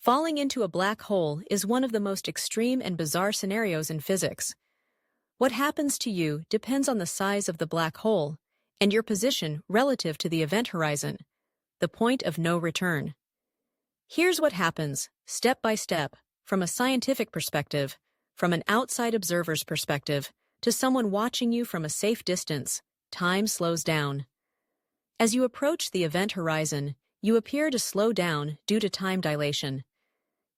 Falling into a black hole is one of the most extreme and bizarre scenarios in physics. What happens to you depends on the size of the black hole and your position relative to the event horizon, the point of no return. Here's what happens, step by step, from a scientific perspective, from an outside observer's perspective, to someone watching you from a safe distance. Time slows down. As you approach the event horizon, you appear to slow down due to time dilation.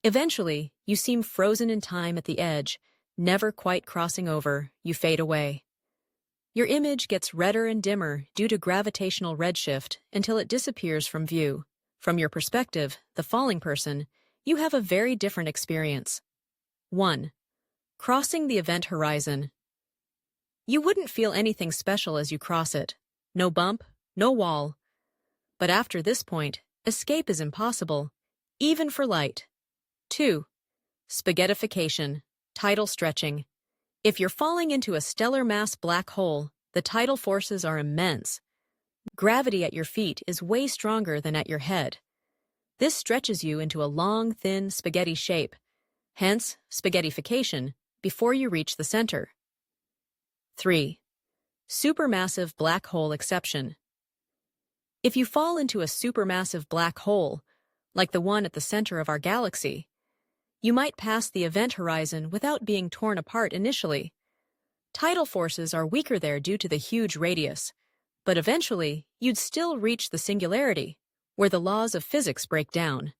Eventually, you seem frozen in time at the edge, never quite crossing over. You fade away. Your image gets redder and dimmer due to gravitational redshift until it disappears from view. From your perspective, the falling person, you have a very different experience. 1. Crossing the event horizon. You wouldn't feel anything special as you cross it. No bump, no wall. But after this point, escape is impossible, even for light. 2. Spaghettification, tidal stretching. If you're falling into a stellar mass black hole, the tidal forces are immense. Gravity at your feet is way stronger than at your head. This stretches you into a long, thin spaghetti shape, hence spaghettification, before you reach the center. 3. Supermassive black hole exception. If you fall into a supermassive black hole, like the one at the center of our galaxy, you might pass the event horizon without being torn apart initially. Tidal forces are weaker there due to the huge radius, but eventually you'd still reach the singularity, where the laws of physics break down.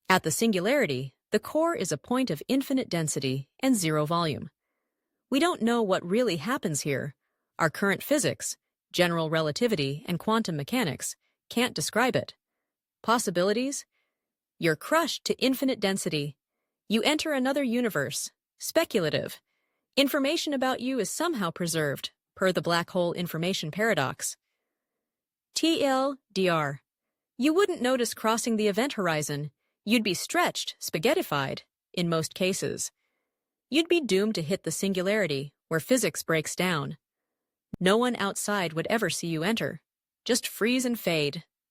At the singularity, the core is a point of infinite density and zero volume. We don't know what really happens here. Our current physics, general relativity, and quantum mechanics can't describe it. Possibilities? You're crushed to infinite density. You enter another universe. Speculative. Information about you is somehow preserved, per the black hole information paradox. TLDR. You wouldn't notice crossing the event horizon. You'd be stretched, spaghettified, in most cases. You'd be doomed to hit the singularity, where physics breaks down. No one outside would ever see you enter. Just freeze and fade.